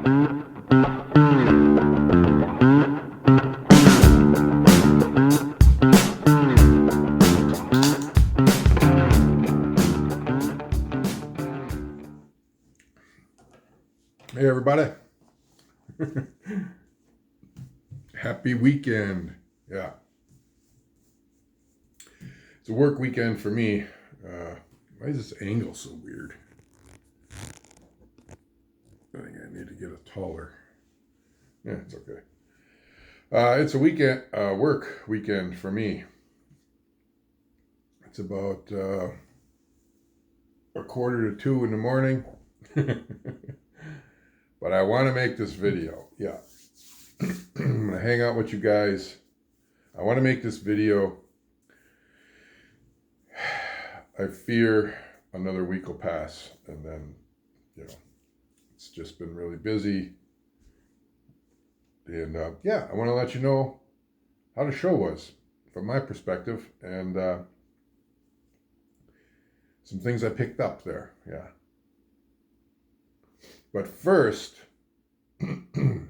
Hey everybody. Happy weekend. Yeah. It's a work weekend for me. Why is this angle so weird? I think I need to get it taller. Yeah, it's okay. It's a weekend, work weekend for me. It's about 1:45 in the morning. But I want to make this video. Yeah. I'm going to hang out with you guys. I want to make this video. I fear another week will pass, and then, it's just been really busy. And I want to let you know how the show was from my perspective, and some things I picked up there. Yeah. But first, who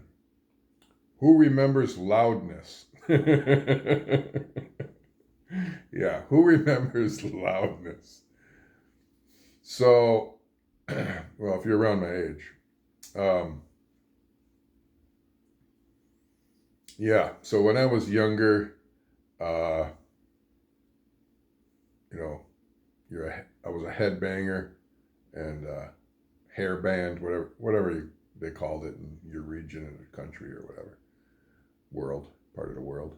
remembers loudness? Yeah, who remembers loudness? So, well, if you're around my age, yeah. So when I was younger, I was a headbanger and hair band, whatever they called it in your region in the country or whatever part of the world.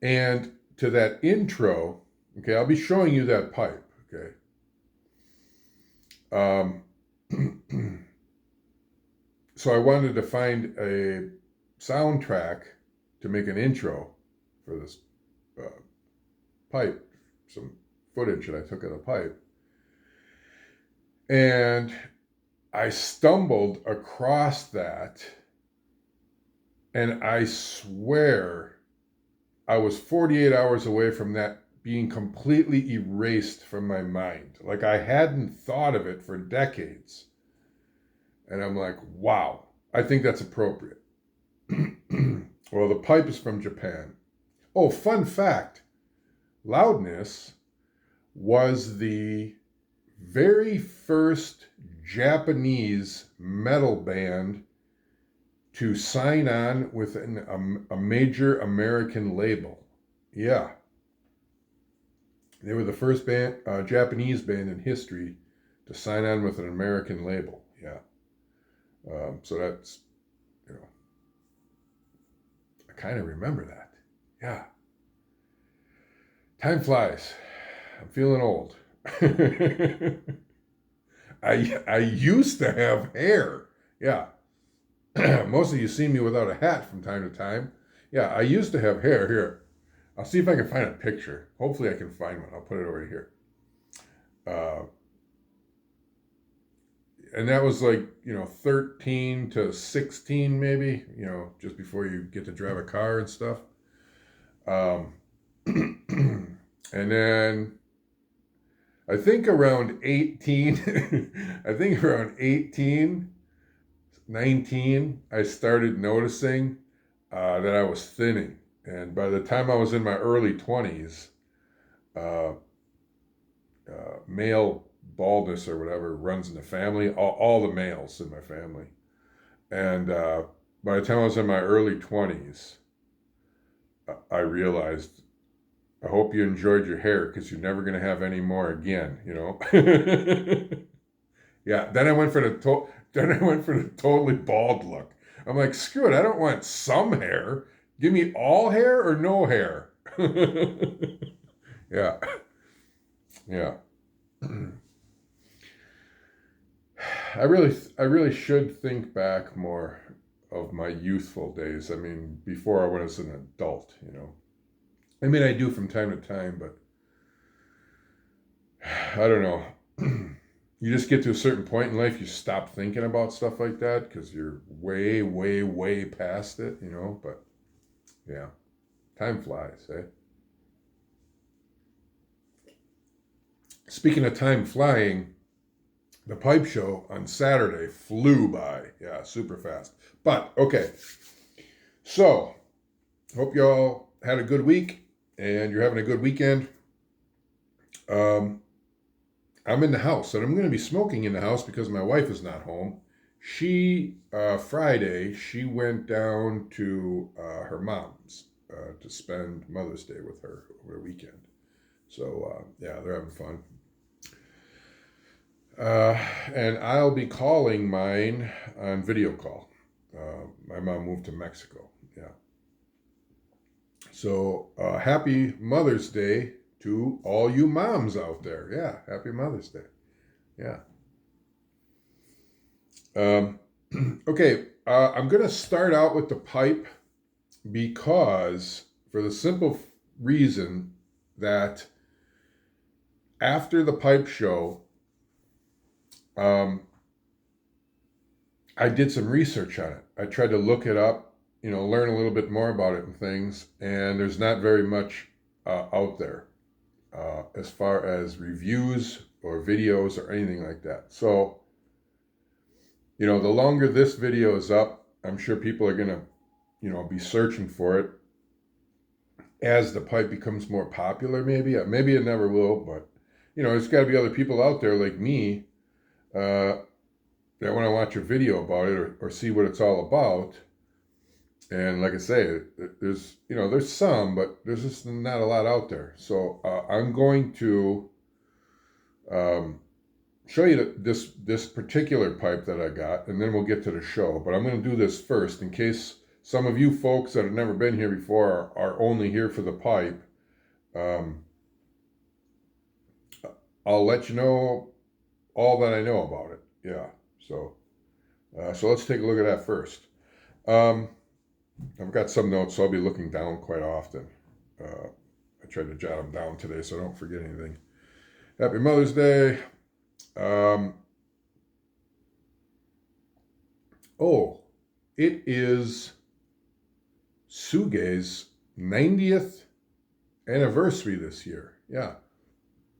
And to that intro, okay, I'll be showing you that pipe, okay? So I wanted to find a soundtrack to make an intro for this pipe, some footage that I took of the pipe. And I stumbled across that, and I swear I was 48 hours away from that being completely erased from my mind. Like I hadn't thought of it for decades. And I'm like, wow, I think that's appropriate. Well, the pipe is from Japan. Oh, fun fact. Loudness was the very first Japanese metal band to sign on with a major American label. Yeah. They were the first Japanese band in history to sign on with an American label. Yeah. So that's, I kind of remember that. Yeah. Time flies. I'm feeling old. I used to have hair. Yeah. Most of you see me without a hat from time to time. Yeah, I used to have hair. Here, I'll see if I can find a picture. Hopefully I can find one. I'll put it over here. And that was like, 13 to 16 maybe, just before you get to drive a car and stuff. And then I think around 18, 19, I started noticing that I was thinning. And by the time I was in my early 20s, male baldness or whatever runs in the family, all the males in my family. And by the time I was in my early 20s, I realized, I hope you enjoyed your hair because you're never going to have any more again, Yeah, then I went for the totally bald look. I'm like, screw it, I don't want some hair. Give me all hair or no hair. Yeah. Yeah. I really should think back more of my youthful days. I mean, before I was an adult, I mean, I do from time to time, but I don't know. You just get to a certain point in life, you stop thinking about stuff like that because you're way, way, way past it, but yeah, time flies, eh? Speaking of time flying, the pipe show on Saturday flew by. Yeah, super fast. But okay, so hope y'all had a good week and you're having a good weekend. I'm in the house, and I'm going to be smoking in the house because my wife is not home. Friday, she went down to her mom's to spend Mother's Day with her over the weekend. So, yeah, they're having fun. And I'll be calling mine on video call. My mom moved to Mexico. Yeah. So, happy Mother's Day to all you moms out there. Yeah, happy Mother's Day. Yeah. Okay, I'm going to start out with the pipe because, for the simple reason that after the pipe show, I did some research on it. I tried to look it up, learn a little bit more about it and things, and there's not very much out there as far as reviews or videos or anything like that. So, the longer this video is up, I'm sure people are going to, be searching for it as the pipe becomes more popular. Maybe it never will, but, there's got to be other people out there like me that want to watch a video about it or see what it's all about. And like I say, there's some, but there's just not a lot out there. So I'm going to show you this particular pipe that I got, and then we'll get to the show. But I'm going to do this first in case some of you folks that have never been here before are only here for the pipe. I'll let you know all that I know about it. Yeah. So let's take a look at that first. I've got some notes, so I'll be looking down quite often. I tried to jot them down today so I don't forget anything. Happy Mother's Day. It is Tsuge's 90th anniversary this year. Yeah.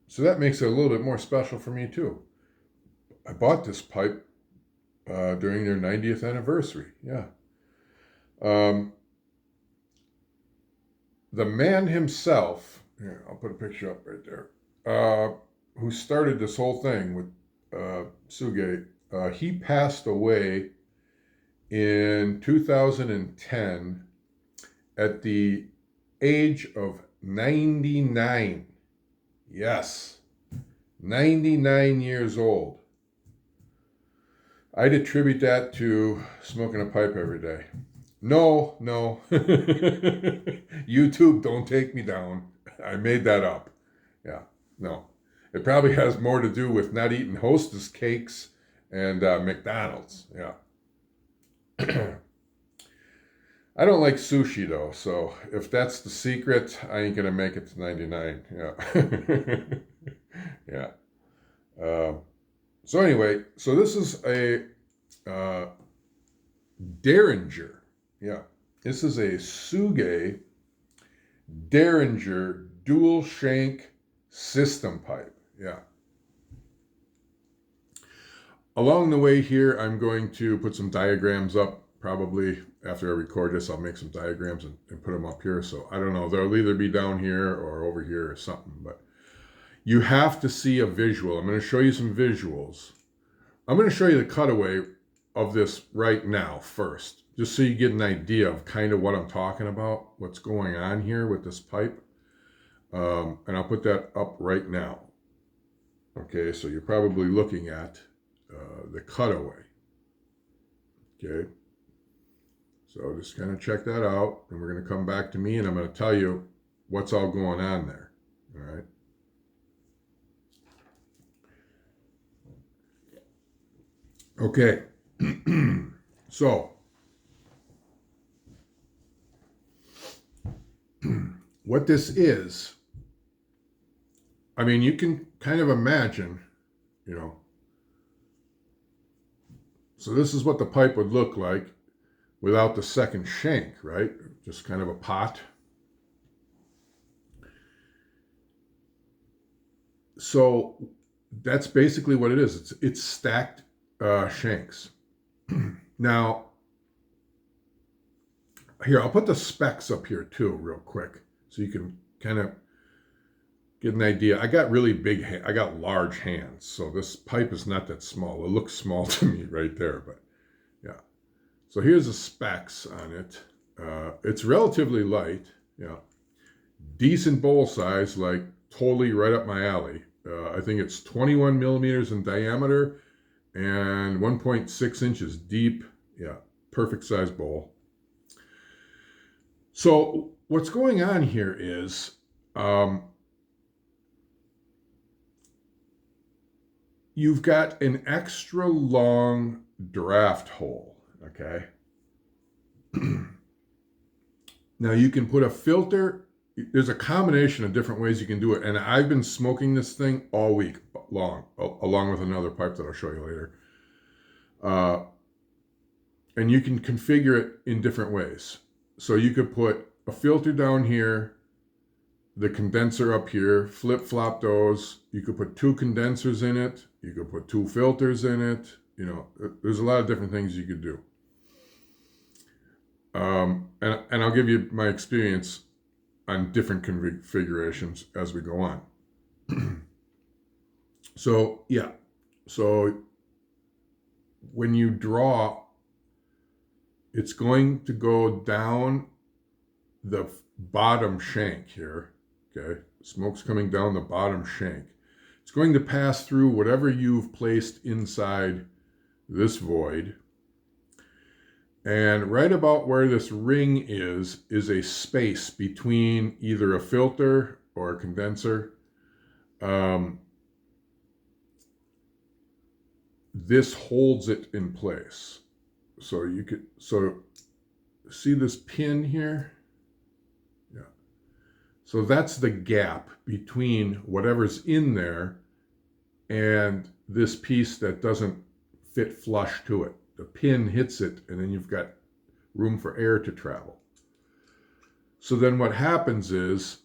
So that makes it a little bit more special for me too. I bought this pipe during their 90th anniversary. Yeah. The man himself, here, I'll put a picture up right there, who started this whole thing with Tsuge, he passed away in 2010 at the age of 99. Yes, 99 years old. I'd attribute that to smoking a pipe every day. No. YouTube, don't take me down. I made that up. Yeah, no. It probably has more to do with not eating Hostess cakes and McDonald's. Yeah. I don't like sushi though, so if that's the secret, I ain't gonna make it to 99. Yeah. Yeah. So anyway, so this is a Derringer. Yeah. This is a Tsuge Derringer dual shank system pipe. Yeah. Along the way here, I'm going to put some diagrams up. Probably after I record this, I'll make some diagrams and put them up here. So I don't know. They'll either be down here or over here or something. But you have to see a visual. I'm going to show you some visuals. I'm going to show you the cutaway of this right now first, just so you get an idea of kind of what I'm talking about, what's going on here with this pipe. And I'll put that up right now. Okay, so you're probably looking at the cutaway. Okay, so just kind of check that out, and we're going to come back to me, and I'm going to tell you what's all going on there. All right. Okay, so what this is, I mean, you can kind of imagine, so this is what the pipe would look like without the second shank, right? Just kind of a pot. So that's basically what it is. It's stacked shanks. Now, here, I'll put the specs up here too, real quick, so you can kind of get an idea. I got really big, I got large hands, so this pipe is not that small. It looks small to me right there, but yeah. So here's the specs on it. It's relatively light, yeah. Decent bowl size, like totally right up my alley. I think it's 21 millimeters in diameter and 1.6 inches deep. Yeah, perfect size bowl. So what's going on here is you've got an extra long draft hole, okay? Now you can put a filter. There's a combination of different ways you can do it, and I've been smoking this thing all week long, along with another pipe that I'll show you later. And you can configure it in different ways. So you could put a filter down here, the condenser up here, flip-flop those. You could put 2 condensers in it. You could put 2 filters in it. You know, there's a lot of different things you could do. And I'll give you my experience on different configurations as we go on. So, yeah. So when you draw, it's going to go down the bottom shank here, okay? Smoke's coming down the bottom shank. It's going to pass through whatever you've placed inside this void. And right about where this ring is a space between either a filter or a condenser. This holds it in place. So you could, see this pin here? Yeah. So that's the gap between whatever's in there and this piece that doesn't fit flush to it. The pin hits it, and then you've got room for air to travel. So then what happens is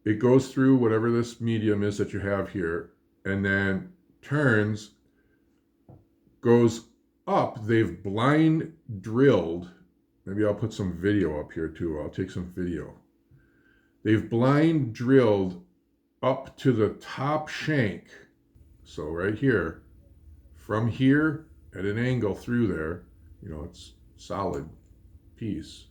it goes through whatever this medium is that you have here, and then turns, goes up. They've blind drilled. Maybe I'll put some video up here too. I'll take some video. They've blind drilled up to the top shank. So right here, from here at an angle through there, you know, it's solid piece.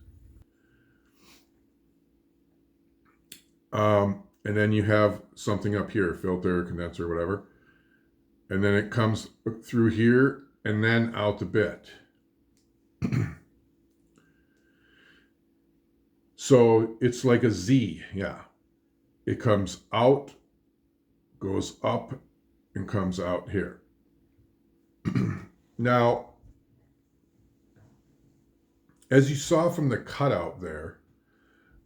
And then you have something up here, filter, condenser, whatever. And then it comes through here and then out the bit. So it's like a Z, yeah. It comes out, goes up, and comes out here. Now, as you saw from the cutout there,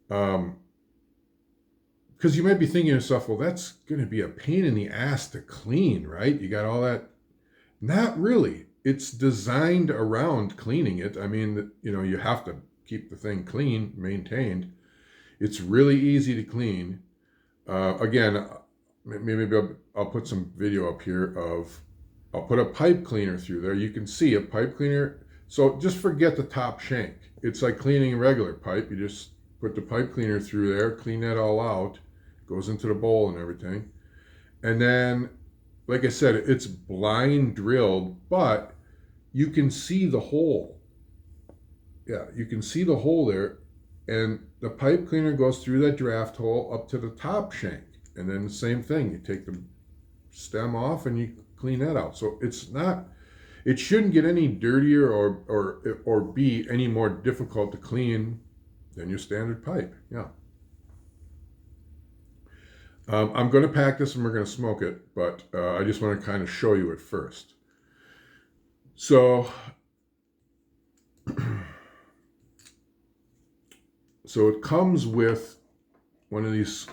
because you might be thinking to yourself, well, that's going to be a pain in the ass to clean, right? You got all that. Not really. It's designed around cleaning it. I mean, you know, you have to keep the thing clean, maintained. It's really easy to clean. Again, maybe I'll put some video up here of, I'll put a pipe cleaner through there. You can see a pipe cleaner. So just forget the top shank. It's like cleaning a regular pipe. You just put the pipe cleaner through there, clean that all out, goes into the bowl and everything. And then, like I said, it's blind drilled, but you can see the hole. Yeah, you can see the hole there. And the pipe cleaner goes through that draft hole up to the top shank. And then the same thing, you take the stem off and you clean that out. So it's not, it shouldn't get any dirtier or be any more difficult to clean than your standard pipe. Yeah. I'm going to pack this and we're going to smoke it, but I just want to kind of show you it first. So, so it comes with one of these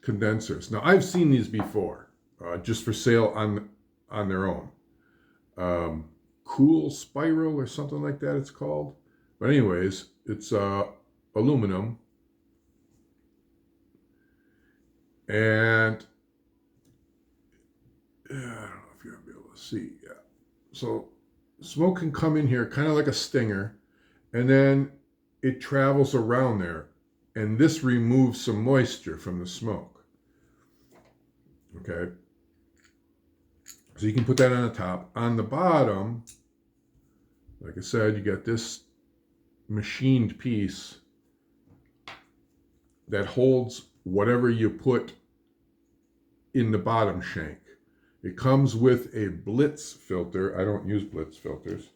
condensers. Now, I've seen these before, just for sale on their own. Cool Spiral or something like that it's called. But anyways, it's aluminum. And if you're going to be able to see. Yeah. So smoke can come in here kind of like a stinger, and then it travels around there, and this removes some moisture from the smoke. Okay. So you can put that on the top. On the bottom, like I said, you got this machined piece that holds whatever you put in the bottom shank. It comes with a Blitz filter. I don't use Blitz filters.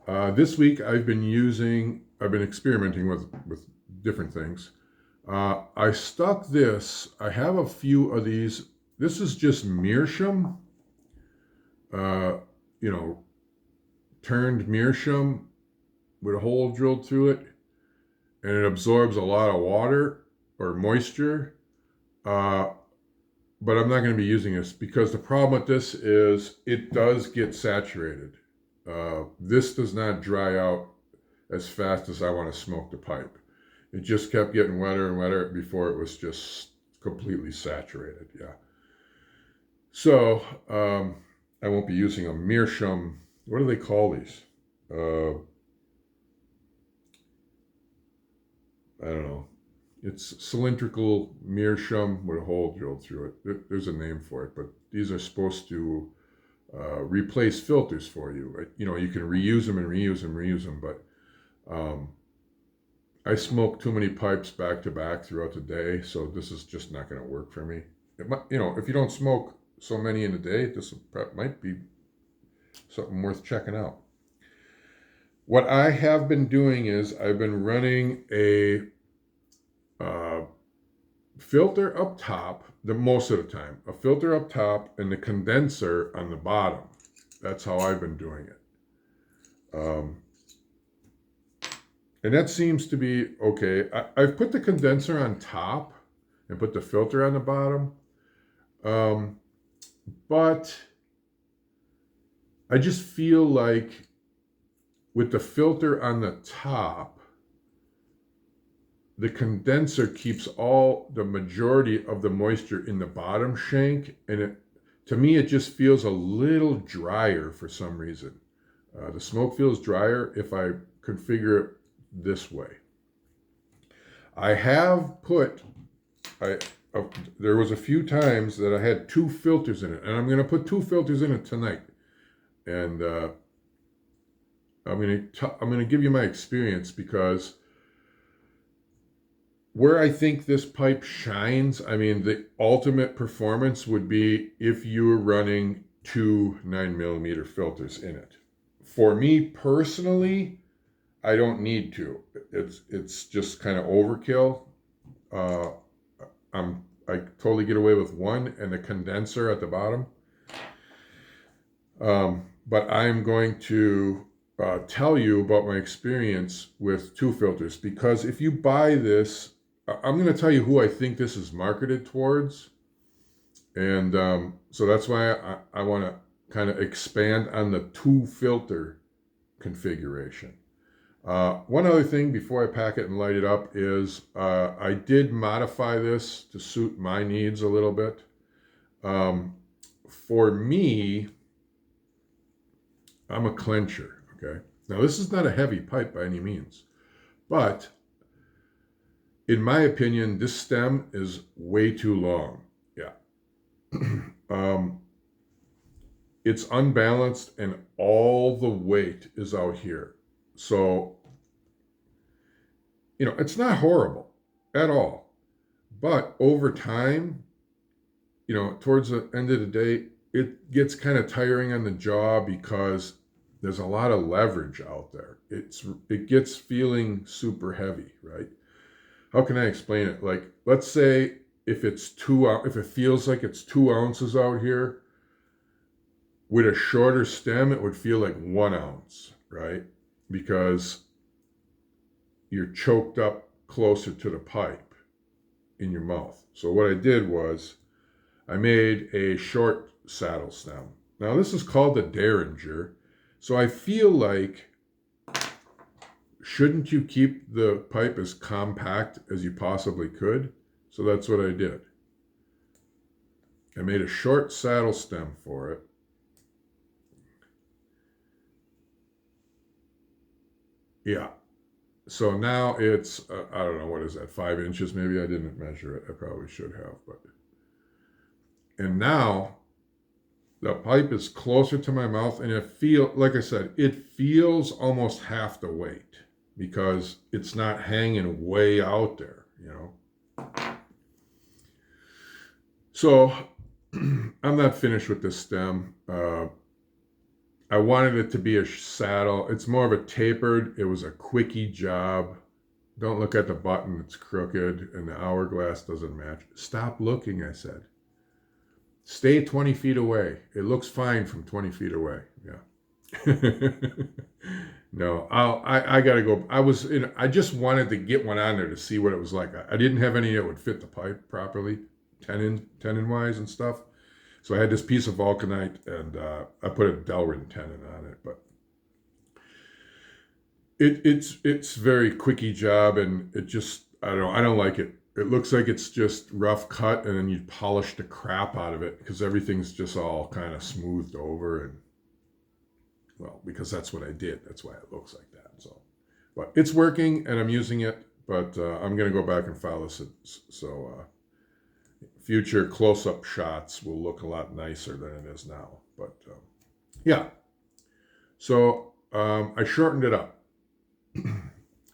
This week I've been experimenting with different things. I stuck this, I have a few of these. This is just meerschaum, turned meerschaum with a hole drilled through it, and it absorbs a lot of water or moisture. But I'm not going to be using this because the problem with this is it does get saturated. This does not dry out as fast as I want to smoke the pipe. It just kept getting wetter and wetter before it was just completely saturated. Yeah. So I won't be using a meerschaum. What do they call these? I don't know. It's cylindrical meerschaum with a hole drilled through it. There's a name for it, but these are supposed to replace filters for you. You can reuse them, but I smoke too many pipes back to back throughout the day, so this is just not going to work for me. If you don't smoke so many in a day, this might be something worth checking out. What I have been doing is I've been running a filter up top, most of the time, a filter up top and the condenser on the bottom. That's how I've been doing it. And that seems to be okay. I've put the condenser on top and put the filter on the bottom. But I just feel like with the filter on the top, the condenser keeps the majority of the moisture in the bottom shank, and to me it just feels a little drier for some reason. The smoke feels drier if I configure it this way. I have there was a few times that I had 2 filters in it, and I'm going to put 2 filters in it tonight, and I'm going to give you my experience, because where I think this pipe shines, the ultimate performance would be if you were running 2 9mm filters in it. For me personally, I don't need to. It's just kind of overkill. I totally get away with 1 and the condenser at the bottom. But I'm going to tell you about my experience with 2 filters, because if you buy this, I'm going to tell you who I think this is marketed towards. And so that's why I want to kind of expand on the 2 filter configuration. One other thing before I pack it and light it up is I did modify this to suit my needs a little bit. For me, I'm a clencher, okay? Now, this is not a heavy pipe by any means, but in my opinion, this stem is way too long. Yeah. It's unbalanced and all the weight is out here. So, it's not horrible at all. But over time, towards the end of the day, it gets kind of tiring on the jaw because there's a lot of leverage out there. It gets feeling super heavy, right? How can I explain it? Like, let's say if it feels like it's 2 ounces out here, with a shorter stem, it would feel like 1 ounce, right? Because you're choked up closer to the pipe in your mouth. So what I did was I made a short saddle stem. Now this is called the Derringer. So I feel like, shouldn't you keep the pipe as compact as you possibly could? So that's what I did. I made a short saddle stem for it. Yeah. So now it's, I don't know, what is that, 5 inches maybe? I didn't measure it. I probably should have. And now the pipe is closer to my mouth, and like I said, it feels almost half the weight because it's not hanging way out there, you know. So I'm not finished with this stem. I wanted it to be a saddle. It's more of a tapered. It was a quickie job. Don't look at the button. It's crooked, and the hourglass doesn't match. Stop looking, I said. Stay 20 feet away. It looks fine from 20 feet away. Yeah. No, I gotta go. I just wanted to get one on there to see what it was like. I didn't have any that would fit the pipe properly, tenon wise and stuff. So I had this piece of vulcanite, and I put a Delrin tenon on it. But it's very quickie job, and it just, I don't like it. It looks like it's just rough cut, and then you polish the crap out of it because everything's just all kind of smoothed over, and well, because that's what I did. That's why it looks like that. So, but it's working, and I'm using it. But I'm gonna go back and file this, so future close-up shots will look a lot nicer than it is now. But yeah, so I shortened it up, and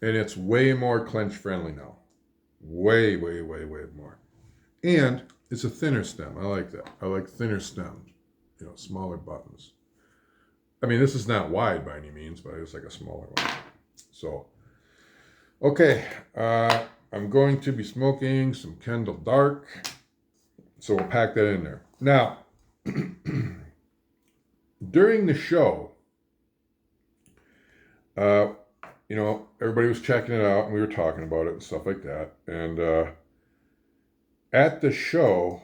it's way more clench friendly now. Way, way, way, way more. And it's a thinner stem. I like that. I like thinner stems, smaller buttons. I mean, this is not wide by any means, but it's like a smaller one. So, okay, I'm going to be smoking some Kendall Dark. So we'll pack that in there. Now, during the show, everybody was checking it out, and we were talking about it and stuff like that. And at the show,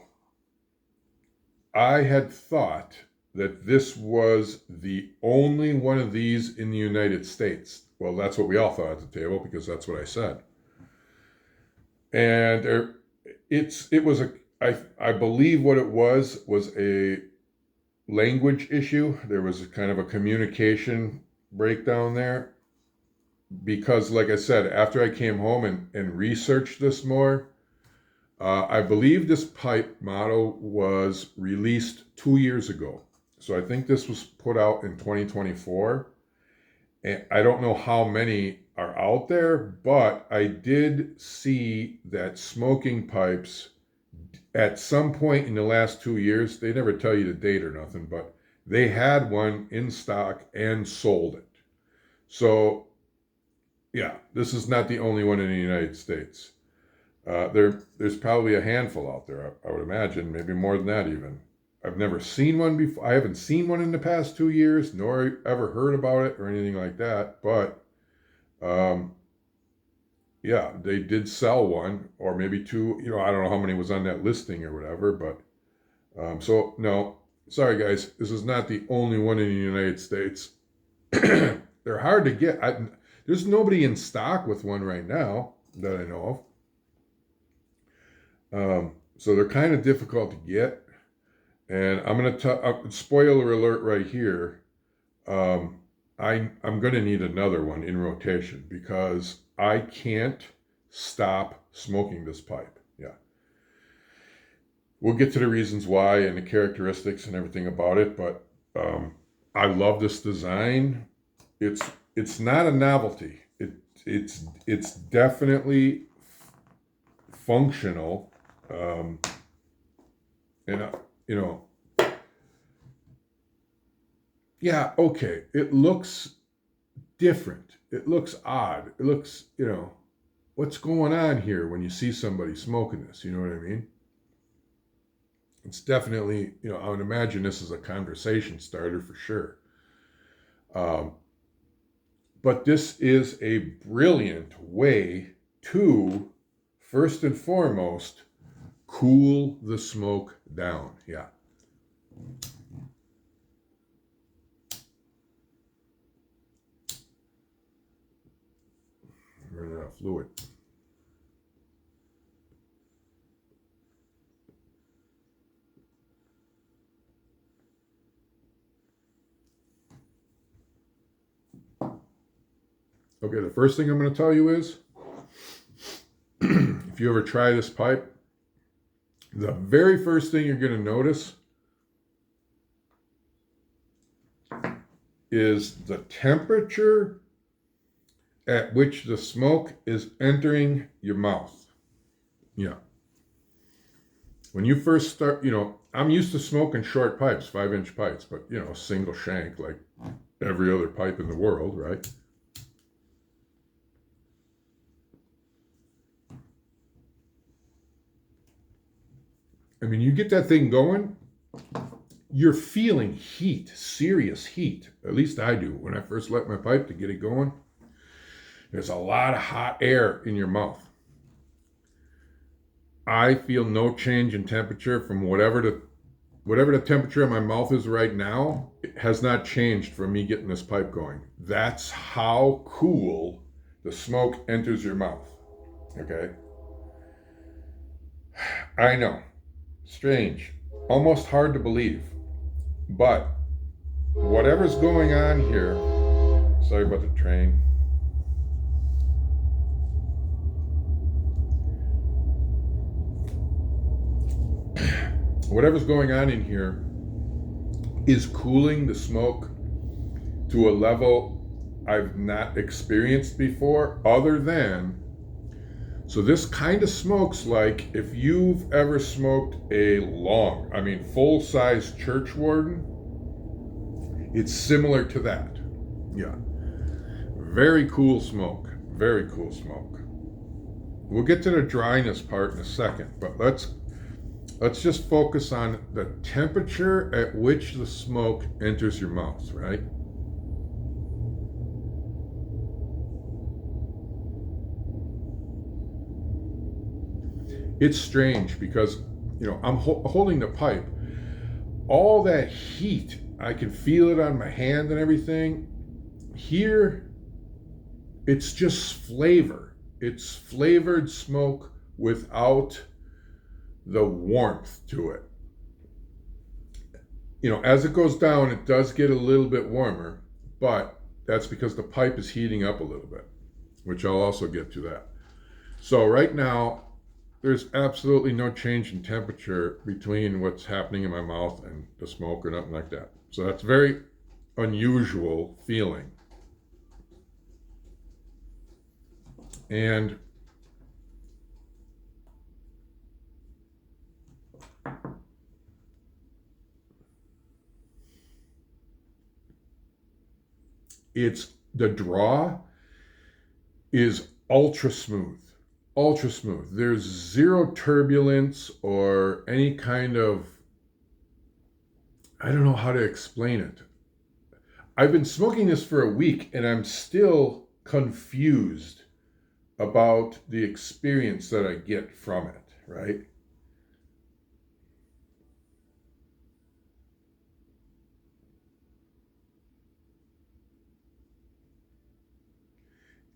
I had thought that this was the only one of these in the United States. Well, that's what we all thought at the table because that's what I said. And I believe what it was a language issue. There was a kind of a communication breakdown there because, like I said, after I came home and researched this more, I believe this pipe model was released 2 years ago. So I think this was put out in 2024. And I don't know how many are out there, but I did see that smoking pipes at some point in the last 2 years, they never tell you the date or nothing, but they had one in stock and sold it. So, yeah, this is not the only one in the United States. There's probably a handful out there, I would imagine, maybe more than that even. I've never seen one before. I haven't seen one in the past 2 years, nor ever heard about it or anything like that. But, yeah, they did sell one or maybe two. I don't know how many was on that listing or whatever. But so no, sorry guys, this is not the only one in the United States. They're hard to get. There's nobody in stock with one right now that I know of. So they're kind of difficult to get. And I'm going to spoiler alert right here. I'm going to need another one in rotation because I can't stop smoking this pipe. Yeah. We'll get to the reasons why and the characteristics and everything about it, but I love this design. It's not a novelty. It's definitely functional. And yeah, okay. It looks different. It looks odd. It looks, what's going on here when you see somebody smoking this? You know what I mean? It's definitely, I would imagine this is a conversation starter for sure. But this is a brilliant way to, first and foremost, cool the smoke down. Yeah. Running out of fluid. Okay, the first thing I'm going to tell you is if you ever try this pipe, the very first thing you're going to notice is the temperature at which the smoke is entering your mouth. Yeah. When you first start, I'm used to smoking short pipes, 5-inch pipes, but, single shank like every other pipe in the world, right? I mean, you get that thing going, you're feeling heat, serious heat. At least I do. When I first light my pipe to get it going, there's a lot of hot air in your mouth. I feel no change in temperature from whatever the temperature in my mouth is right now. It has not changed from me getting this pipe going. That's how cool the smoke enters your mouth. Okay? I know. Strange. Almost hard to believe. But whatever's going on here, sorry about the train. Whatever's going on in here is cooling the smoke to a level I've not experienced before, other than, so this kind of smokes like if you've ever smoked a full-size church warden, it's similar to that. Yeah. Very cool smoke. Very cool smoke. We'll get to the dryness part in a second, but let's just focus on the temperature at which the smoke enters your mouth, right? It's strange because, I'm holding the pipe. All that heat, I can feel it on my hand and everything. Here, it's just flavor. It's flavored smoke without the warmth to it. As it goes down, it does get a little bit warmer, but that's because the pipe is heating up a little bit, which I'll also get to that. So right now, there's absolutely no change in temperature between what's happening in my mouth and the smoke or nothing like that. So that's very unusual feeling. And the draw is ultra smooth. Ultra smooth. There's zero turbulence or any kind of, I don't know how to explain it. I've been smoking this for a week and I'm still confused about the experience that I get from it, right?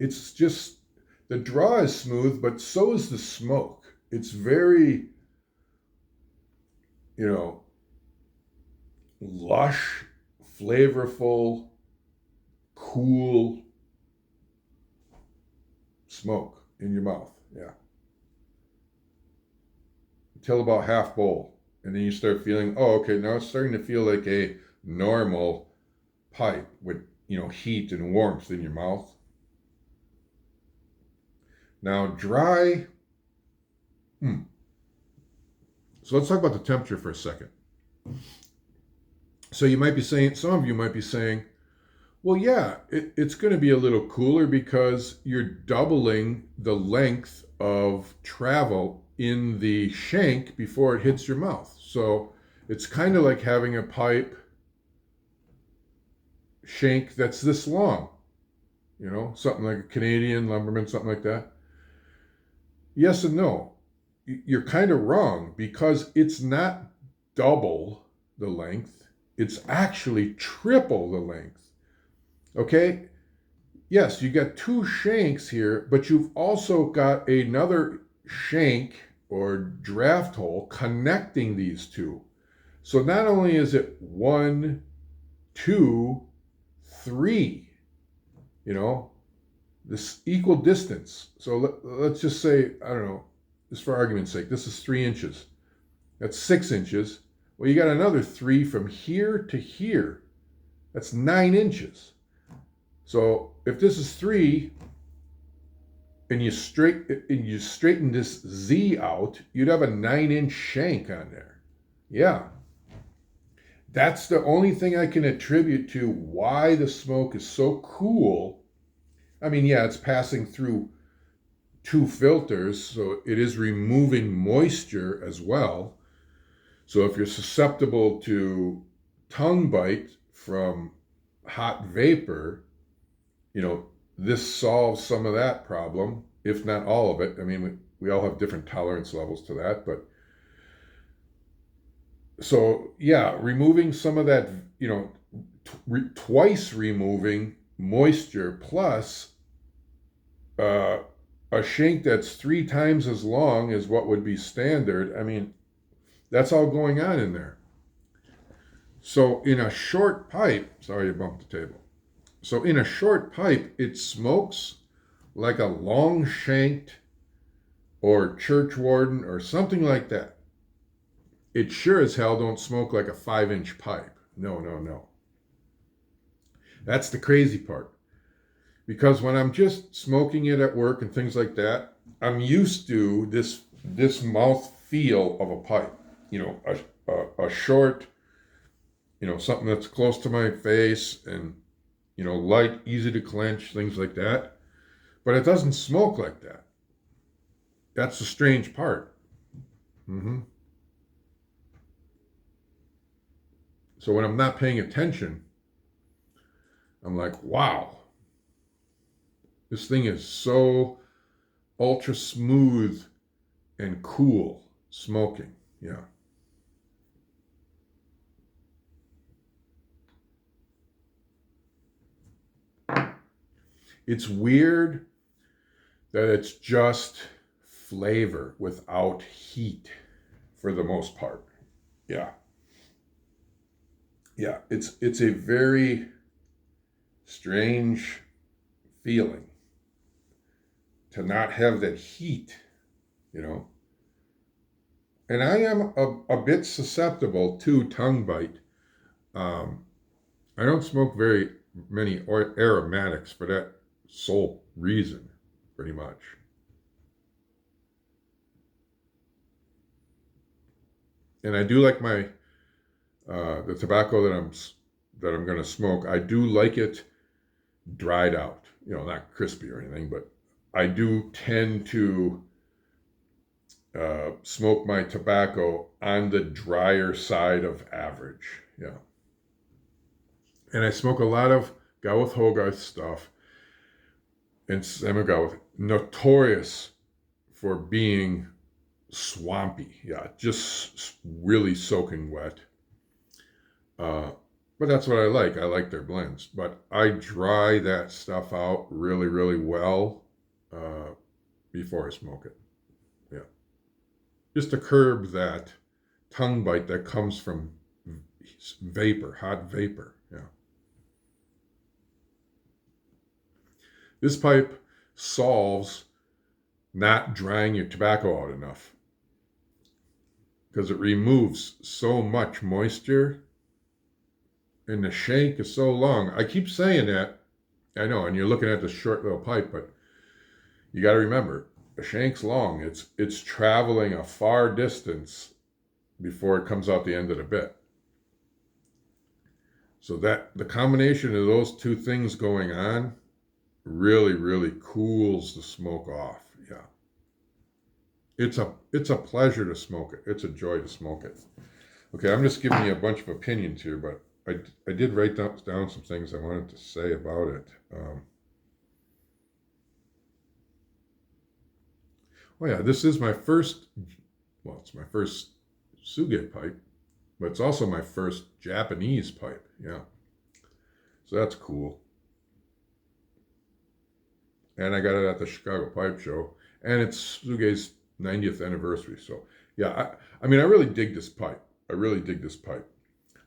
It's just, the draw is smooth, but so is the smoke. It's very, lush, flavorful, cool smoke in your mouth. Yeah. Until about half bowl. And then you start feeling, oh, okay, now it's starting to feel like a normal pipe with, heat and warmth in your mouth. Now, dry. So let's talk about the temperature for a second. So some of you might be saying, well, yeah, it's going to be a little cooler because you're doubling the length of travel in the shank before it hits your mouth. So it's kind of like having a pipe shank that's this long, something like a Canadian lumberman, something like that. Yes and no. You're kind of wrong because it's not double the length. It's actually triple the length. Okay? Yes, you got two shanks here, but you've also got another shank or draft hole connecting these two. So not only is it 1, 2, 3, this equal distance. So let's just say, I don't know, just for argument's sake, this is 3 inches. That's 6 inches. Well, you got another 3 from here to here. That's 9 inches. So if this is 3 and you straighten this Z out, you'd have a 9-inch shank on there. Yeah. That's the only thing I can attribute to why the smoke is so cool. I mean, yeah, it's passing through 2 filters, so it is removing moisture as well. So if you're susceptible to tongue bite from hot vapor, this solves some of that problem, if not all of it. I mean, we all have different tolerance levels to that, but so yeah, removing some of that, twice removing moisture plus a shank that's 3 times as long as what would be standard. I mean, that's all going on in there. So in a short pipe, sorry, I bumped the table. So in a short pipe, it smokes like a long shanked or church warden or something like that. It sure as hell don't smoke like a 5-inch pipe. No, no, no. That's the crazy part. Because when I'm just smoking it at work and things like that, I'm used to this mouth feel of a pipe. A short, something that's close to my face and, light, easy to clench, things like that. But it doesn't smoke like that. That's the strange part. So when I'm not paying attention, I'm like, wow, this thing is so ultra smooth and cool smoking. Yeah. It's weird that it's just flavor without heat for the most part. Yeah. Yeah, it's a very strange feeling to not have that heat, And I am a bit susceptible to tongue bite. I don't smoke very many aromatics for that sole reason, pretty much. And I do like my the tobacco that I'm going to smoke. I do like it dried out, not crispy or anything, but I do tend to smoke my tobacco on the drier side of average. Yeah. And I smoke a lot of Gawith Hogarth stuff, and Semigawith, notorious for being swampy. Yeah, just really soaking wet. But that's what I like. I like their blends. But I dry that stuff out really, really well before I smoke it. Yeah. Just to curb that tongue bite that comes from vapor, hot vapor. Yeah. This pipe solves not drying your tobacco out enough because it removes so much moisture and the shank is so long. I keep saying that, I know, and you're looking at this short little pipe, but you got to remember, the shank's long. It's traveling a far distance before it comes out the end of the bit. So that the combination of those two things going on really, really cools the smoke off. Yeah. It's a pleasure to smoke it. It's a joy to smoke it. Okay, I'm just giving you a bunch of opinions here, but I did write down some things I wanted to say about it. Oh yeah, this is my first, it's my first Tsuge pipe, but it's also my first Japanese pipe. Yeah. So that's cool. And I got it at the Chicago Pipe Show, and it's Tsuge's 90th anniversary. So yeah, I mean, I really dig this pipe. I really dig this pipe.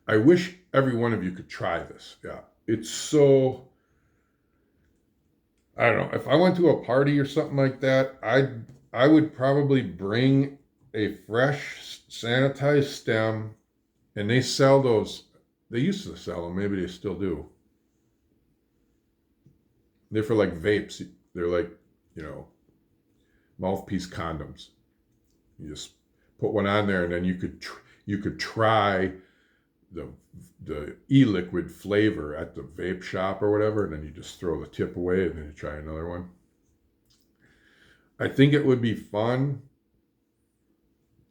I wish every one of you could try this. Yeah, it's so, I don't know, if I went to a party or something like that, I would probably bring a fresh sanitized stem, and they sell those. They used to sell them, maybe they still do. They're for like vapes. They're like, you know, mouthpiece condoms. You just put one on there, and then you could try the e-liquid flavor at the vape shop or whatever, and then you just throw the tip away, and then you try another one. I think it would be fun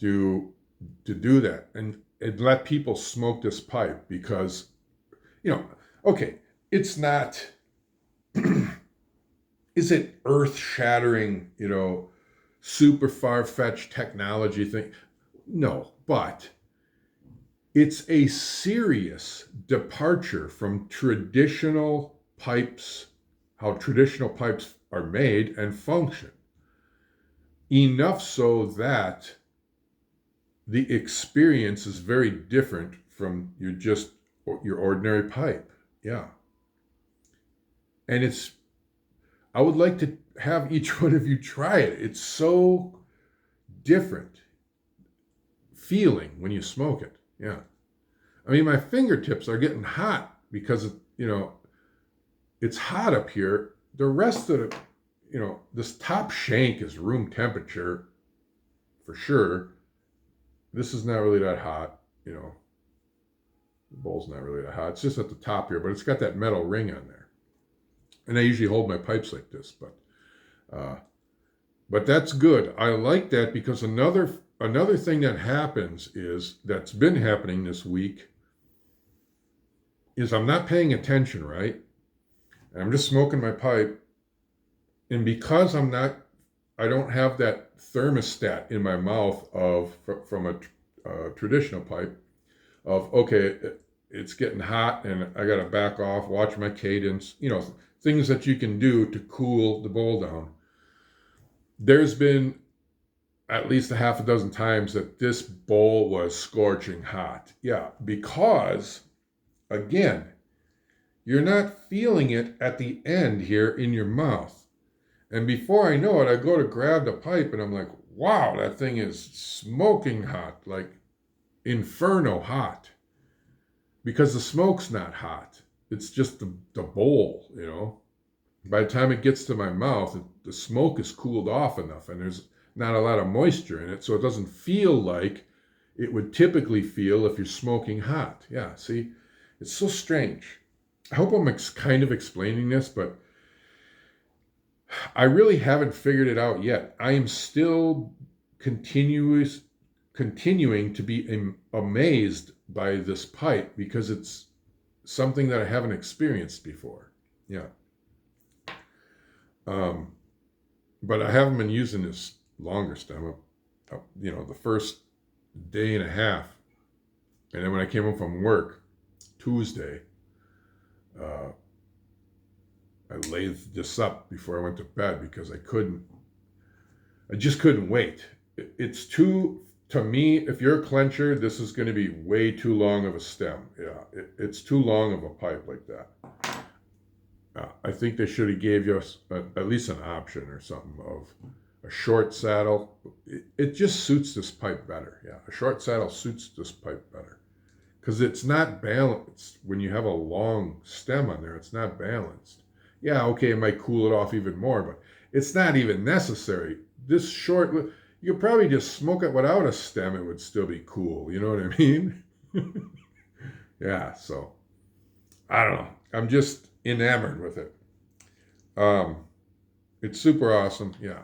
to do that and let people smoke this pipe, because, you know, okay, it's not. Is it earth-shattering, you know, super far-fetched technology thing? No, but it's a serious departure from traditional pipes, how traditional pipes are made and function. Enough so that the experience is very different from your ordinary pipe. Yeah. And I would like to have each one of you try it. It's so different feeling when you smoke it. Yeah. I mean, my fingertips are getting hot because, you know, it's hot up here. The rest of this top shank is room temperature for sure. This is not really that hot, you know. The bowl's not really that hot. It's just at the top here, but it's got that metal ring on there. And I usually hold my pipes like this, but that's good. I like that, because another thing that happens that's been happening this week is I'm not paying attention, right? And I'm just smoking my pipe, and because I don't have that thermostat in my mouth from a traditional pipe of, okay, it's getting hot and I got to back off, watch my cadence, you know, things that you can do to cool the bowl down. There's been at least a half a dozen times that this bowl was scorching hot. Yeah, because, again, you're not feeling it at the end here in your mouth. And before I know it, I go to grab the pipe and I'm like, wow, that thing is smoking hot, like inferno hot. Because the smoke's not hot. It's just the bowl, you know. By the time it gets to my mouth, the smoke is cooled off enough, and there's not a lot of moisture in it, so it doesn't feel like it would typically feel if you're smoking hot. Yeah, see? It's so strange. I hope I'm kind of explaining this, but I really haven't figured it out yet. I am still continuing to be amazed by this pipe, because it's something that I haven't experienced before. Yeah. But I haven't been using this longer stem, you know, the first day and a half. And then when I came home from work Tuesday, I laid this up before I went to bed, because I just couldn't wait. It's to me, if you're a clencher, this is going to be way too long of a stem. Yeah, it's too long of a pipe like that. I think they should have gave us at least an option or something of a short saddle. It just suits this pipe better. Yeah, a short saddle suits this pipe better, because it's not balanced. When you have a long stem on there, it's not balanced. Yeah, okay, it might cool it off even more, but it's not even necessary. This short, you could probably just smoke it without a stem. It would still be cool. You know what I mean? Yeah, so I don't know. I'm just enamored with it. It's super awesome. Yeah,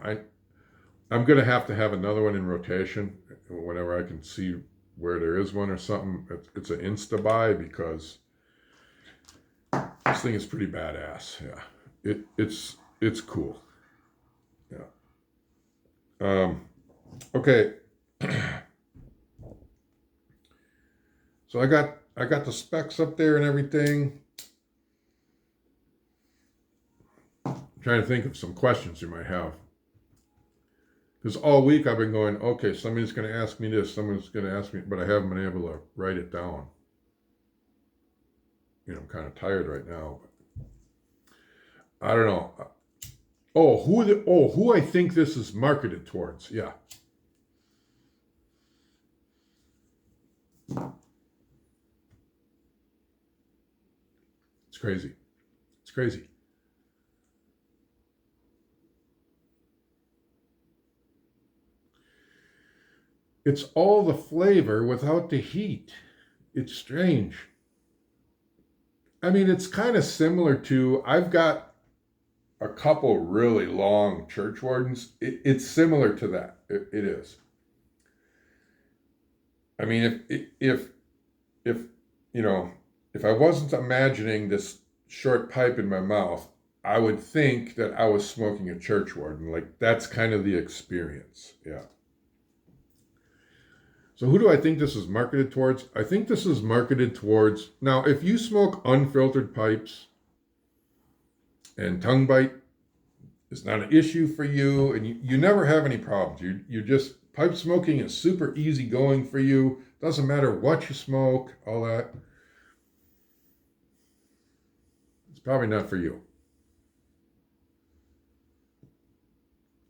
I'm gonna have to have another one in rotation whenever I can see where there is one or something. It's an insta buy, because this thing is pretty badass. Yeah, it's cool. Yeah. Okay. So I got the specs up there and everything. Trying to think of some questions you might have. Because all week I've been going, okay, somebody's going to ask me this, someone's going to ask me, but I haven't been able to write it down. You know, I'm kind of tired right now. But I don't know. who I think this is marketed towards. Yeah. It's crazy. It's crazy. It's all the flavor without the heat. It's strange. I mean, it's kind of similar to, I've got a couple really long church wardens. It's similar to that. It is. I mean, if you know, if I wasn't imagining this short pipe in my mouth, I would think that I was smoking a church warden. Like, that's kind of the experience. Yeah. So who do I think this is marketed towards? I think this is marketed towards, now, if you smoke unfiltered pipes and tongue bite is not an issue for you, and you never have any problems. You just, pipe smoking is super easy going for you. Doesn't matter what you smoke, all that. It's probably not for you.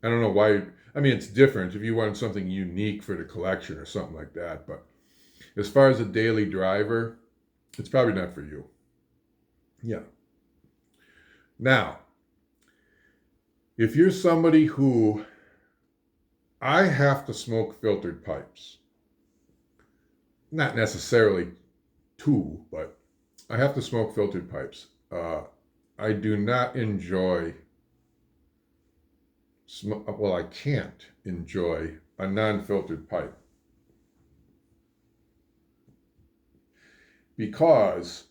I don't know why. I mean, it's different if you want something unique for the collection or something like that. But as far as a daily driver, it's probably not for you. Yeah. Now, if you're somebody who, I have to smoke filtered pipes, not necessarily two, but I have to smoke filtered pipes. I do not enjoy, well, I can't enjoy a non-filtered pipe because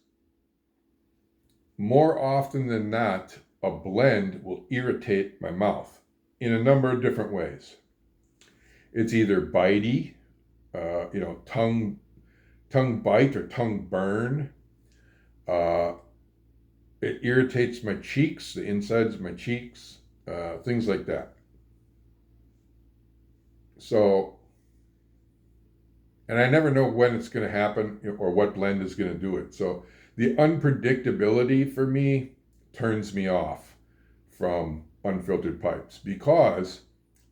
more often than not, a blend will irritate my mouth in a number of different ways. It's either bitey, tongue bite or tongue burn. It irritates my cheeks, the insides of my cheeks, things like that. So, and I never know when it's going to happen or what blend is going to do it. So the unpredictability for me turns me off from unfiltered pipes because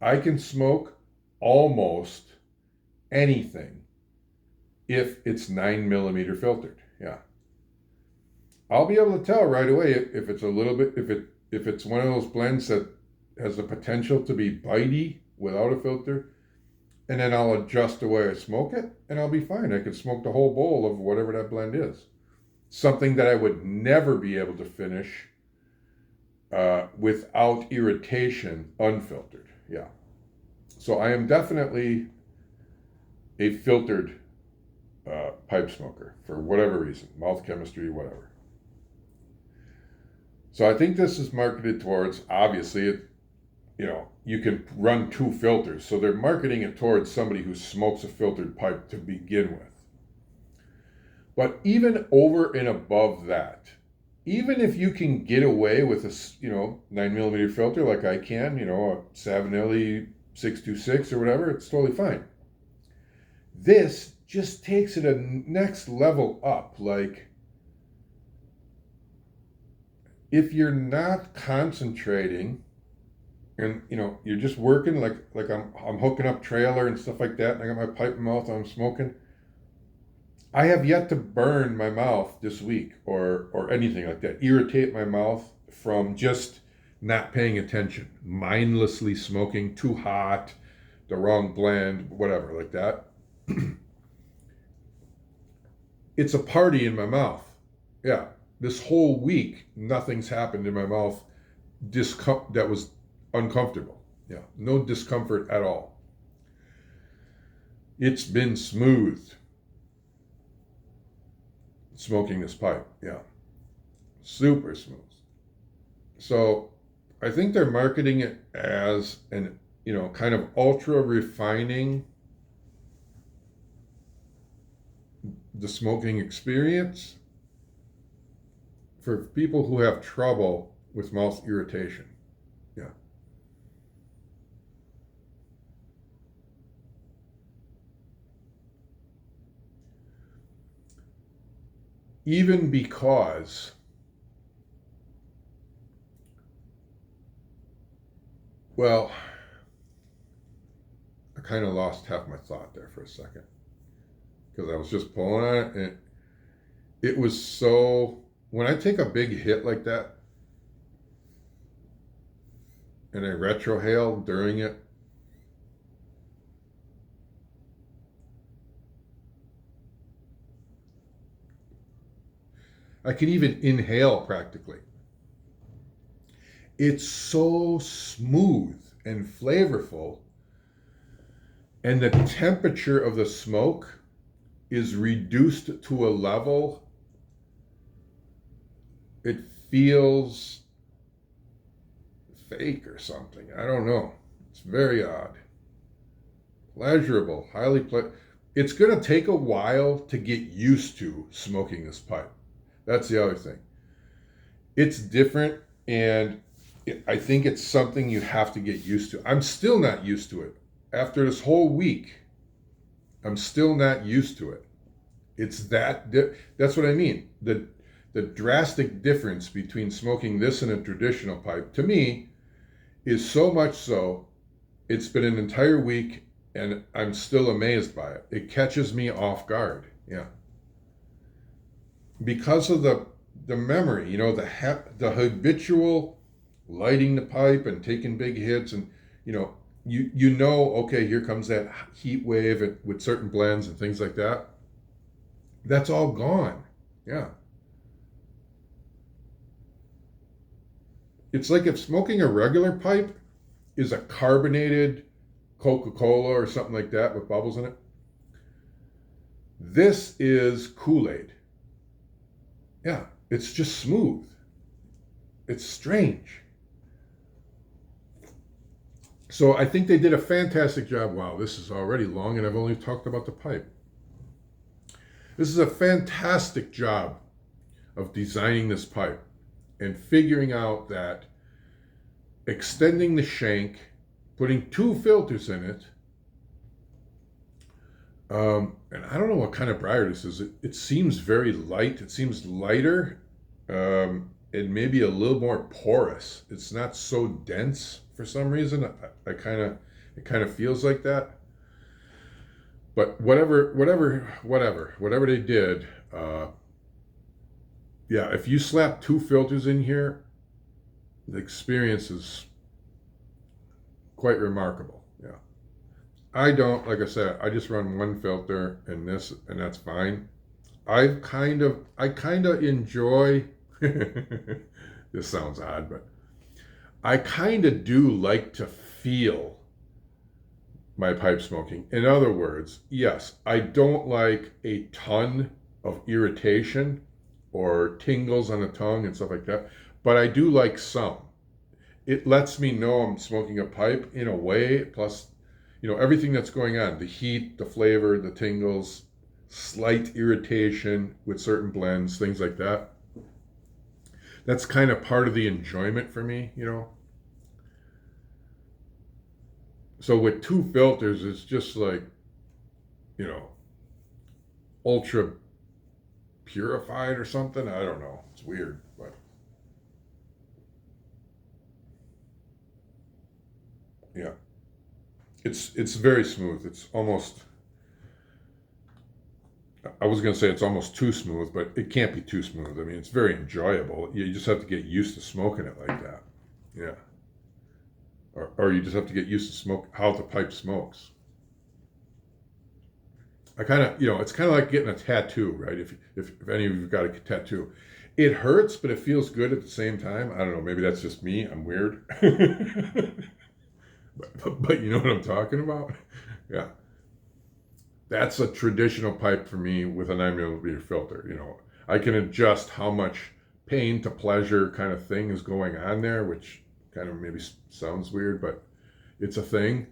I can smoke almost anything if it's 9mm filtered. Yeah. I'll be able to tell right away if it's a little bit, if it's one of those blends that has the potential to be bitey without a filter, and then I'll adjust the way I smoke it, and I'll be fine. I can smoke the whole bowl of whatever that blend is. Something that I would never be able to finish without irritation, unfiltered. Yeah. So I am definitely a filtered pipe smoker for whatever reason, mouth chemistry, whatever. So I think this is marketed towards, obviously, you can run two filters. So they're marketing it towards somebody who smokes a filtered pipe to begin with. But even over and above that, even if you can get away with a 9mm filter like I can, a Savinelli 626 or whatever, it's totally fine. This just takes it a next level up. Like, if you're not concentrating and you're just working like I'm hooking up trailer and stuff like that, and I got my pipe in my mouth and I'm smoking, I have yet to burn my mouth this week or anything like that, irritate my mouth from just not paying attention, mindlessly smoking, too hot, the wrong blend, whatever, like that. It's a party in my mouth. Yeah, this whole week, nothing's happened in my mouth that was uncomfortable. Yeah, no discomfort at all. It's been smooth smoking this pipe. Yeah, super smooth. So I think they're marketing it as an, kind of ultra refining the smoking experience for people who have trouble with mouth irritation. Yeah. Even because Well, I kind of lost half my thought there for a second because I was just pulling on it, and it was so. When I take a big hit like that and I retrohale during it, I can even inhale practically. It's so smooth and flavorful, and the temperature of the smoke is reduced to a level. It feels fake or something. I don't know. It's very odd. Pleasurable, it's going to take a while to get used to smoking this pipe. That's the other thing. It's different, and I think it's something you have to get used to. I'm still not used to it. After this whole week, I'm still not used to it. It's that's what I mean. The drastic difference between smoking this and a traditional pipe, to me, is so much so, it's been an entire week and I'm still amazed by it. It catches me off guard. Yeah. Because of the memory, the habitual lighting the pipe and taking big hits, and okay, here comes that heat wave with certain blends and things like that. That's all gone. Yeah. It's like if smoking a regular pipe is a carbonated Coca-Cola or something like that with bubbles in it. This is Kool-Aid. Yeah, it's just smooth. It's strange. So I think they did a fantastic job. Wow, this is already long and I've only talked about the pipe. This is a fantastic job of designing this pipe and figuring out that extending the shank, putting 2 filters in it, and I don't know what kind of briar this is. It seems very light. It seems lighter, and maybe a little more porous. It's not so dense for some reason. It kind of feels like that. But whatever they did, yeah. If you slap 2 filters in here, the experience is quite remarkable. Yeah. I don't, like I said, I just run 1 filter and that's fine. I kind of enjoy this sounds odd, but I kind of do like to feel my pipe smoking. In other words, yes, I don't like a ton of irritation or tingles on the tongue and stuff like that, but I do like some. It lets me know I'm smoking a pipe in a way, plus, everything that's going on, the heat, the flavor, the tingles, slight irritation with certain blends, things like that. That's kind of part of the enjoyment for me. So with 2 filters, it's just like, ultra purified or something. I don't know. It's weird, but yeah. It's very smooth. It's almost, I was going to say it's almost too smooth, but it can't be too smooth. I mean, it's very enjoyable. You just have to get used to smoking it like that. Yeah. Or you just have to get used to how the pipe smokes. I kind of, it's kind of like getting a tattoo, right? If any of you've got a tattoo, it hurts, but it feels good at the same time. I don't know. Maybe that's just me. I'm weird. but you know what I'm talking about? Yeah. That's a traditional pipe for me with a 9mm filter. I can adjust how much pain to pleasure kind of thing is going on there, which kind of maybe sounds weird, but it's a thing.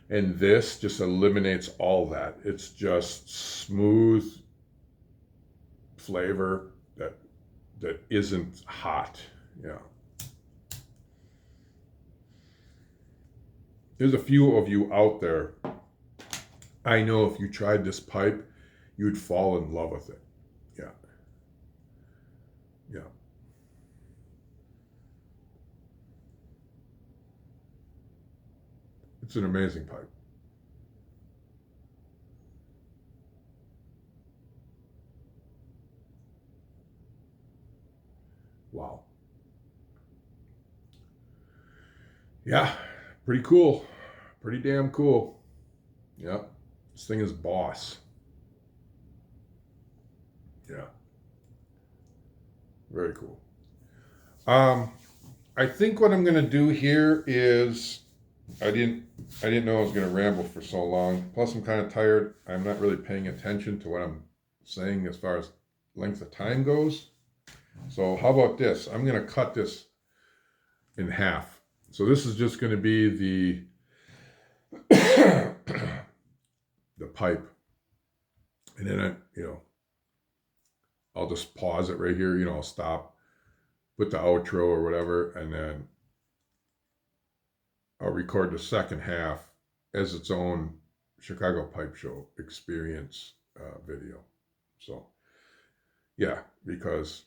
And this just eliminates all that. It's just smooth flavor that isn't hot. Yeah. There's a few of you out there. I know if you tried this pipe, you'd fall in love with it. Yeah. Yeah. It's an amazing pipe. Wow. Yeah, pretty cool. Pretty damn cool. Yeah. This thing is boss. Yeah. Very cool. Um, I think what I'm gonna do here is I didn't I didn't know I was gonna ramble for so long. Plus I'm kind of tired. I'm not really paying attention to what I'm saying as far as length of time goes. So how about this? I'm gonna cut this in half. So this is just gonna be the the pipe. And then I'll just pause it right here, I'll stop, put the outro or whatever, and then I'll record the second half as its own Chicago Pipe Show experience video. So, yeah, because,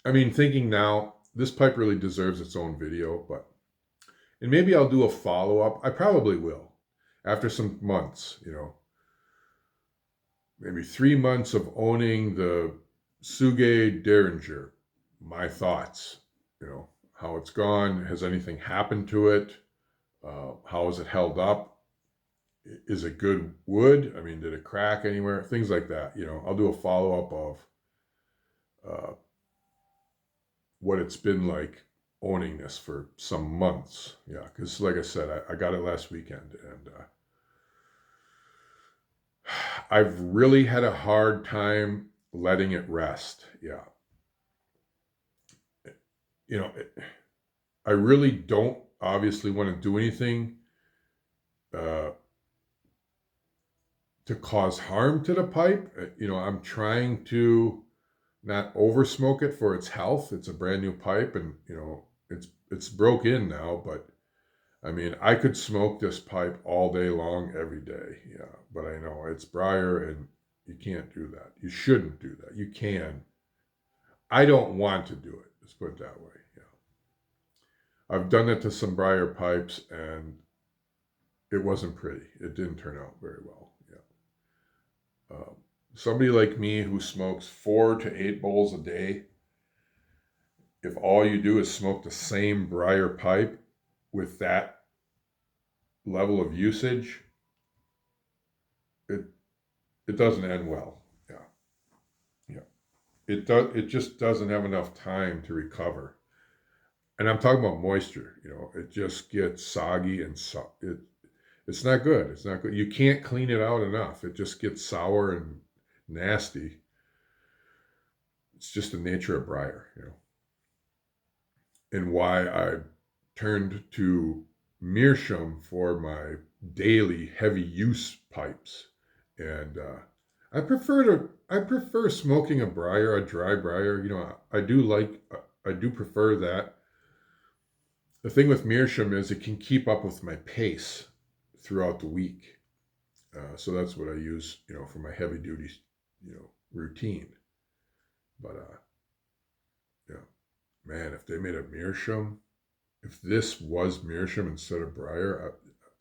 I mean, thinking now, this pipe really deserves its own video, and maybe I'll do a follow-up. I probably will, after some months, maybe 3 months of owning the Tsuge Derringer, my thoughts, how it's gone. Has anything happened to it? How is it held up? Is it good wood? I mean, did it crack anywhere? Things like that. I'll do a follow-up of what it's been like owning this for some months. Yeah, because like I said, I got it last weekend, and I've really had a hard time letting it rest. Yeah. I really don't obviously want to do anything uh, to cause harm to the pipe. I'm trying to not over smoke it for its health. It's a brand new pipe, and it's broke in now, but I mean, I could smoke this pipe all day long, every day. Yeah, but I know it's briar, and you can't do that. You shouldn't do that. You can. I don't want to do it. Let's put it that way. Yeah, I've done it to some briar pipes, and it wasn't pretty. It didn't turn out very well. Yeah. Somebody like me who smokes 4 to 8 bowls a day, if all you do is smoke the same briar pipe with that level of usage, it it doesn't end well. Yeah, yeah. It just doesn't have enough time to recover. And I'm talking about moisture. It just gets soggy and it's not good. It's not good. You can't clean it out enough. It just gets sour and nasty. It's just the nature of briar. And why I turned to meerschaum for my daily heavy use pipes. And I prefer smoking a dry briar. I do prefer that. The thing with meerschaum is it can keep up with my pace throughout the week. So that's what I use, for my heavy duty, routine. But yeah, man, if they made a meerschaum, if this was meerschaum instead of briar,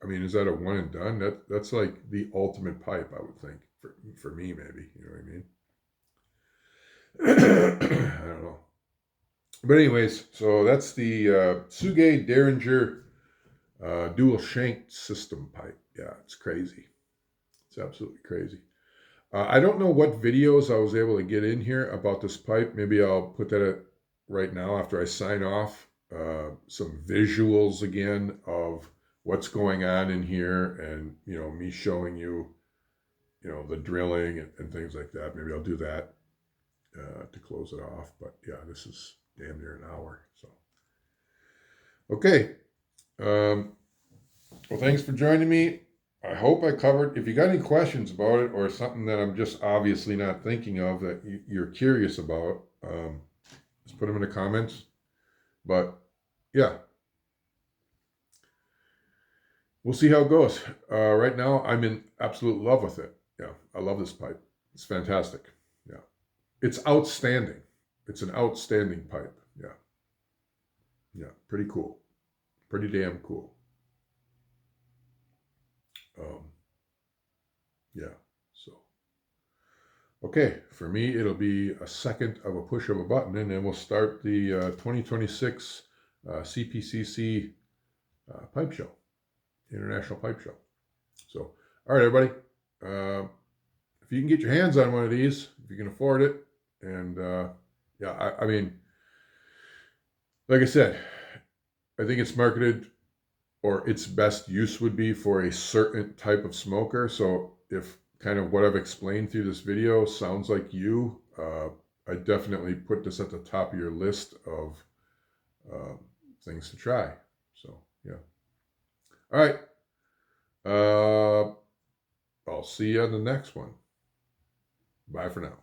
I mean, is that a one and done? That's like the ultimate pipe, I would think, for me, maybe. You know what I mean? I don't know. But anyways, so that's the Tsuge Derringer dual shank system pipe. Yeah, it's crazy. It's absolutely crazy. I don't know what videos I was able to get in here about this pipe. Maybe I'll put that right now after I sign off. Some visuals again of what's going on in here, and me showing you, the drilling and things like that. Maybe I'll do that to close it off. But yeah, this is damn near an hour. So okay. Well, thanks for joining me. I hope I covered. If you got any questions about it or something that I'm just obviously not thinking of that you're curious about, just put them in the comments. But yeah, we'll see how it goes. Right now, I'm in absolute love with it. Yeah, I love this pipe. It's fantastic. Yeah, it's outstanding. It's an outstanding pipe. Yeah, Yeah, pretty cool. Pretty damn cool. Yeah, so. Okay, for me, it'll be a second of a push of a button, and then we'll start the 2026 CPCC Pipe Show, International Pipe Show. So, all right, everybody. If you can get your hands on one of these, if you can afford it, and yeah, I mean, like I said, I think it's marketed, or its best use would be for a certain type of smoker. So if kind of what I've explained through this video sounds like you, I definitely put this at the top of your list of things to try. So yeah. All right. I'll see you on the next one. Bye for now.